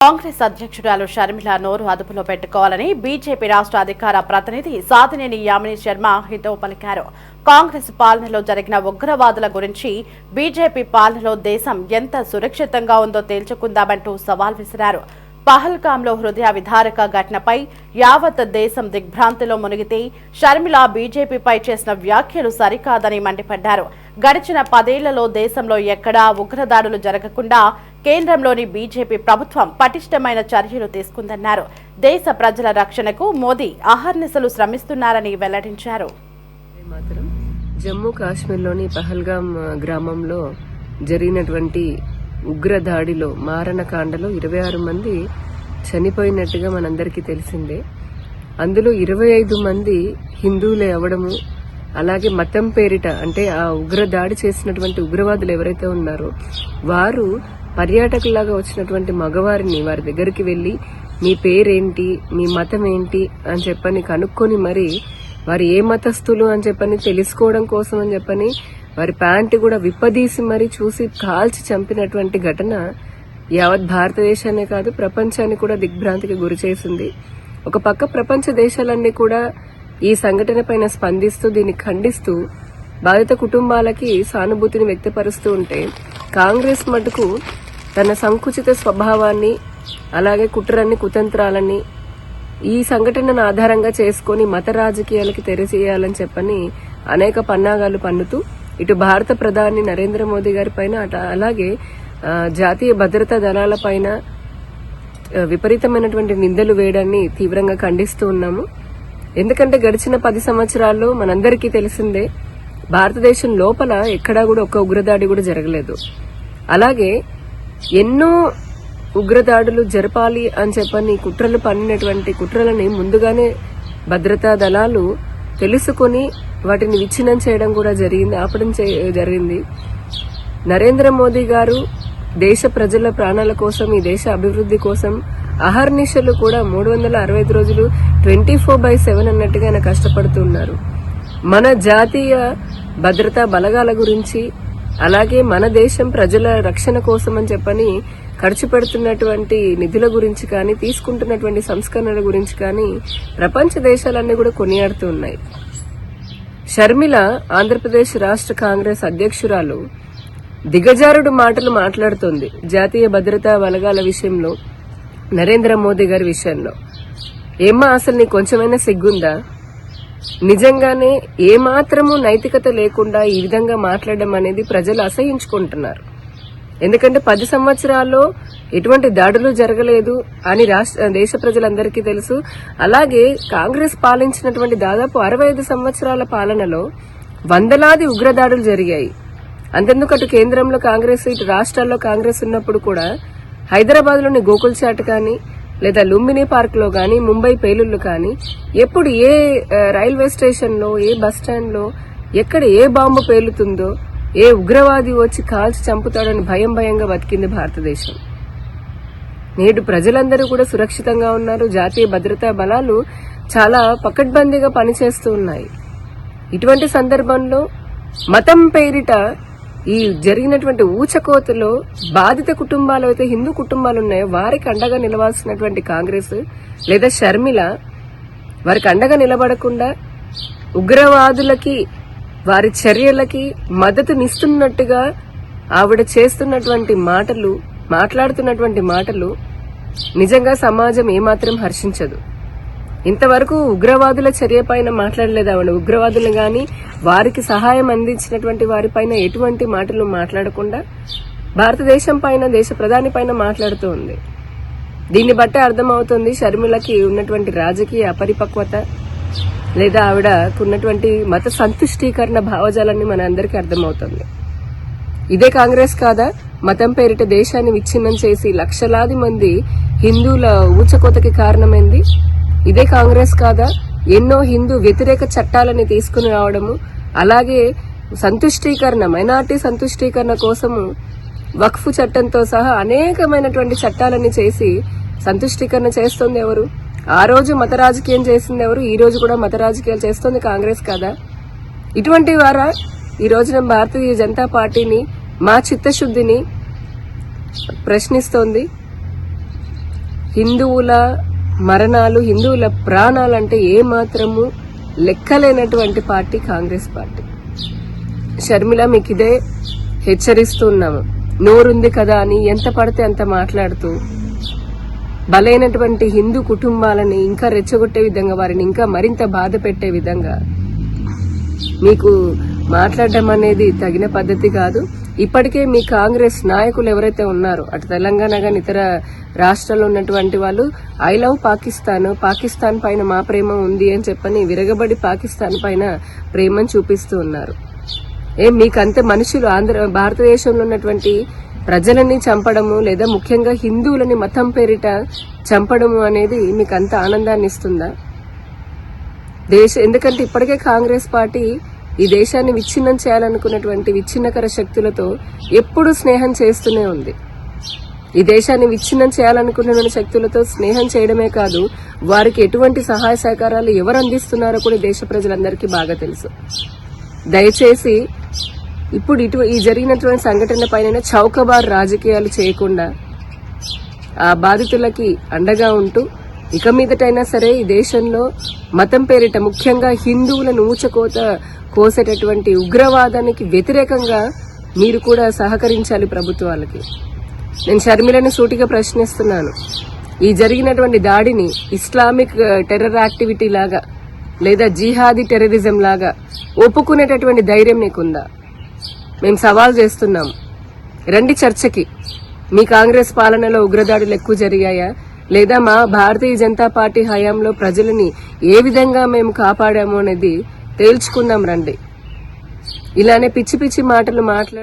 కాంగ్రెస్ అధ్యక్షురాలు షర్మిల నోరు అదుపులో పెట్టుకోవాలని బీజేపీ రాష్ట్ర అధికార ప్రతినిధి సాధినేని యామిని శర్మ హితవు పలికారు. కాంగ్రెస్ పాలనలో జరిగిన ఉగ్రవాదుల గురించి బీజేపీ పాలనలో దేశం ఎంత సురక్షితంగా ఉందో తేల్చుకుందామంటూ సవాల్ విసిరారు. పహల్గాంలో హృదయ విదారక ఘటనపై యావత్ దేశం దిగ్భ్రాంతిలో మునిగితే షర్మిల బీజేపీపై చేసిన వ్యాఖ్యలు సరికాదని మండిపడ్డారు. గడిచిన 10 ఏళ్లలో దేశంలో ఎక్కడా ఉగ్రదాడులు జరగకుండా కేంద్రంలోని బీజేపీ ప్రభుత్వం పటిష్టమైన చర్యలు తీసుకుందన్నారు. దేశ ప్రజల రక్షణకు మోదీ అహర్నిశలు శ్రమిస్తున్నారని వెల్లడించారు. జమ్మూ కాశ్మీర్లోని పహల్గాం గ్రామంలో జరిగినటువంటి ఉగ్రదాడిలో మారణకాండలో 26 మంది చనిపోయినట్టుగా మనందరికీ తెలిసిందే. అందులో 25 మంది హిందువులే అవడము, అలాగే మతం పేరిట అంటే ఆ ఉగ్రదాడి చేసినటువంటి ఉగ్రవాదులు ఎవరైతే ఉన్నారో వారు పర్యాటకులాగా వచ్చినటువంటి మగవారిని వారి దగ్గరికి వెళ్లి మీ పేరేంటి, మీ మతం ఏంటి అని చెప్పని కనుక్కొని మరి వారు ఏ మతస్థులు అని చెప్పని తెలుసుకోవడం కోసం అని చెప్పని వారి ప్యాంటు కూడా విప్పదీసి మరి చూసి కాల్చి చంపినటువంటి ఘటన యావత్ భారతదేశాన్ని కాదు ప్రపంచాన్ని కూడా దిగ్భ్రాంతికి గురి చేసింది. ఒక పక్క ప్రపంచ దేశాలన్నీ కూడా ఈ సంఘటన పైన స్పందిస్తూ దీన్ని ఖండిస్తూ బాధిత కుటుంబాలకి సానుభూతిని వ్యక్తపరుస్తూ ఉంటే, కాంగ్రెస్ మటుకు తన సంకుచిత స్వభావాన్ని అలాగే కుట్రన్ని కుతంత్రాలని ఈ సంఘటనను ఆధారంగా చేసుకుని మత రాజకీయాలకి తెరచేయాలని చెప్పని అనేక పన్నాగాలు పన్నుతూ ఇటు భారత ప్రధాని నరేంద్ర మోదీ గారి పైన అలాగే జాతీయ భద్రతా దళాల పైన విపరీతమైనటువంటి నిందలు వేయడాన్ని తీవ్రంగా ఖండిస్తూ ఉన్నాము. ఎందుకంటే గడిచిన 10 సంవత్సరాల్లో మనందరికీ తెలిసిందే భారతదేశం లోపల ఎక్కడా కూడా ఒక్క ఉగ్రదాడి కూడా జరగలేదు. అలాగే ఎన్నో ఉగ్రదాడులు జరపాలి అని చెప్పని కుట్రలు పన్నినటువంటి కుట్రలని ముందుగానే భద్రతా దళాలు తెలుసుకుని వాటిని విచ్ఛిన్నం చేయడం కూడా జరిగింది, ఆపడం జరిగింది. నరేంద్ర మోదీ గారు దేశ ప్రజల ప్రాణాల కోసం, ఈ దేశ అభివృద్ధి కోసం అహర్నిశలు కూడా 365 రోజులు 24/7 అన్నట్టుగా ఆయన కష్టపడుతున్నారు. మన జాతీయ భద్రతా బలగాల గురించి అలాగే మన దేశం ప్రజల రక్షణ కోసం అని చెప్పని ఖర్చు పెడుతున్నటువంటి నిధుల గురించి కానీ తీసుకుంటున్నటువంటి సంస్కరణల గురించి కానీ ప్రపంచ దేశాలన్నీ కూడా కొనియాడుతూ ఉన్నాయి. షర్మిల ఆంధ్రప్రదేశ్ రాష్ట్ర కాంగ్రెస్ అధ్యక్షురాలు దిగజారుడు మాటలు మాట్లాడుతోంది జాతీయ భద్రతా బలగాల విషయంలో, నరేంద్ర మోదీ గారి విషయంలో. ఏమ్మా అసలు నీకు కొంచెమైనా సిగ్గుందా? నిజంగానే ఏమాత్రము నైతికత లేకుండా ఈ విధంగా మాట్లాడడం అనేది ప్రజలు అసహించుకుంటున్నారు. ఎందుకంటే 10 సంవత్సరాల్లో ఎటువంటి దాడులు జరగలేదు అని దేశ ప్రజలందరికీ తెలుసు. అలాగే కాంగ్రెస్ పాలించినటువంటి దాదాపు 65 సంవత్సరాల పాలనలో వందలాది ఉగ్రదాడులు జరిగాయి. అంతెందుకు అటు కేంద్రంలో కాంగ్రెస్, ఇటు రాష్ట్రాల్లో కాంగ్రెస్ ఉన్నప్పుడు కూడా హైదరాబాద్ లోని గోకుల్ చాట్ కానీ లేదా లుంబిని పార్క్ లో కానీ, ముంబై పేలుళ్లు కానీ, ఎప్పుడు ఏ రైల్వే స్టేషన్ లో, ఏ బస్ స్టాండ్ లో ఎక్కడ ఏ బాంబు పేలుతుందో, ఏ ఉగ్రవాది వచ్చి కాల్చి చంపుతాడని భయంగా బతికింది భారతదేశం. నేడు ప్రజలందరూ కూడా సురక్షితంగా ఉన్నారు. జాతీయ భద్రతా బలాలు చాలా పకడ్బందీగా పనిచేస్తూ ఉన్నాయి. ఇటువంటి సందర్భంలో మతం పేరిట ఈ జరిగినటువంటి ఊచకోతలో బాధిత కుటుంబాలు అయితే హిందూ కుటుంబాలు ఉన్నాయో వారికి అండగా నిలవాల్సినటువంటి కాంగ్రెస్ లేదా షర్మిల వారికి అండగా నిలబడకుండా ఉగ్రవాదులకి వారి చర్యలకి మద్దతునిస్తున్నట్టుగా ఆవిడ చేస్తున్నటువంటి మాటలు, మాట్లాడుతున్నటువంటి మాటలు నిజంగా సమాజం ఏమాత్రం హర్షించదు. ఇంతవరకు ఉగ్రవాదుల చర్య పైన మాట్లాడలేదు ఆవిడ. ఉగ్రవాదులు గాని వారికి సహాయం అందించినటువంటి వారిపైన ఎటువంటి మాటలు మాట్లాడకుండా భారతదేశం పైన, దేశ ప్రధాని పైన మాట్లాడుతూ ఉంది. దీన్ని బట్టే అర్థమవుతుంది షర్మిలకి ఉన్నటువంటి రాజకీయ అపరిపక్వత లేదా ఆవిడకున్నటువంటి మత సంతుష్టీకరణ భావజాలాన్ని మన అందరికీ అర్థమవుతుంది. ఇదే కాంగ్రెస్ కాదా మతం పేరిట దేశాన్ని విచ్ఛిన్నం చేసి లక్షలాది మంది హిందువుల ఊచకోతకి కారణమైంది? ఇదే కాంగ్రెస్ కాదా ఎన్నో హిందూ వ్యతిరేక చట్టాలని తీసుకుని రావడము, అలాగే సంతుష్టీకరణ, మైనార్టీ సంతుష్టీకరణ కోసము వక్ఫ్ చట్టంతో సహా అనేకమైనటువంటి చట్టాలని చేసి సంతుష్టీకరణ చేస్తుంది ఎవరు? ఆ రోజు మత రాజకీయం చేసింది ఎవరు? ఈ రోజు కూడా మత రాజకీయాలు చేస్తుంది కాంగ్రెస్ కాదా? ఇటువంటి వారా ఈ రోజున భారతీయ జనతా పార్టీని, మా చిత్తశుద్ధిని ప్రశ్నిస్తోంది? హిందువుల మరణాలు, హిందువుల ప్రాణాలంటే ఏమాత్రము లెక్కలేనటువంటి పార్టీ కాంగ్రెస్ పార్టీ. షర్మిల, మీకు ఇదే హెచ్చరిస్తున్నాము. నోరుంది కదా అని ఎంత పడితే అంత మాట్లాడుతూ బలైనటువంటి హిందూ కుటుంబాలని ఇంకా రెచ్చగొట్టే విధంగా, వారిని ఇంకా మరింత బాధ పెట్టే విధంగా మీకు మాట్లాడడం అనేది తగిన పద్ధతి కాదు. ఇప్పటికే మీ కాంగ్రెస్ నాయకులు ఎవరైతే ఉన్నారో అటు తెలంగాణ గాని ఇతర రాష్ట్రాల్లో ఉన్నటువంటి వాళ్ళు ఐ లవ్ పాకిస్తాన్ పైన మా ప్రేమ ఉంది అని చెప్పని విరగబడి పాకిస్తాన్ పైన ప్రేమను చూపిస్తూ ఉన్నారు. మీకంతే మనుషులు భారతదేశంలో ఉన్నటువంటి ప్రజలని చంపడము లేదా ముఖ్యంగా హిందువులని మతం పేరిట చంపడము అనేది మీకు అంత ఆనందాన్ని ఇస్తుందా? ఎందుకంటే ఇప్పటికే కాంగ్రెస్ పార్టీ ఈ దేశాన్ని విచ్ఛిన్నం చేయాలనుకున్నటువంటి విచ్ఛిన్నకర శక్తులతో ఎప్పుడూ స్నేహం చేస్తూనే ఉంది. ఈ దేశాన్ని విచ్ఛిన్నం చేయాలనుకున్న శక్తులతో స్నేహం చేయడమే కాదు, వారికి ఎటువంటి సహాయ సహకారాలు ఎవరు అందిస్తున్నారో కూడా దేశ ప్రజలందరికీ బాగా తెలుసు. దయచేసి ఇప్పుడు ఈ జరిగినటువంటి సంఘటన పైన చౌకబార్ రాజకీయాలు చేయకుండా ఆ బాధితులకి అండగా ఉంటూ ఇక మీదటైనా సరే ఈ దేశంలో మతం పేరిట ముఖ్యంగా హిందువులను కోసేటటువంటి ఉగ్రవాదానికి వ్యతిరేకంగా మీరు కూడా సహకరించాలి ప్రభుత్వాలకి. నేను షర్మిలని సూటిగా ప్రశ్నిస్తున్నాను. ఈ జరిగినటువంటి దాడిని ఇస్లామిక్ టెర్రర్ యాక్టివిటీ లాగా లేదా జిహాదీ టెర్రరిజం లాగా ఒప్పుకునేటటువంటి ధైర్యం నీకుందా? మేము సవాల్ చేస్తున్నాం. రండి చర్చకి. మీ కాంగ్రెస్ పాలనలో ఉగ్రదాడులు ఎక్కువ జరిగాయా, లేదా మా భారతీయ జనతా పార్టీ హయాంలో ప్రజలని ఏ విధంగా మేము కాపాడాము అనేది తేల్చుకుందాం రండి. ఇలానే పిచ్చి పిచ్చి మాటలు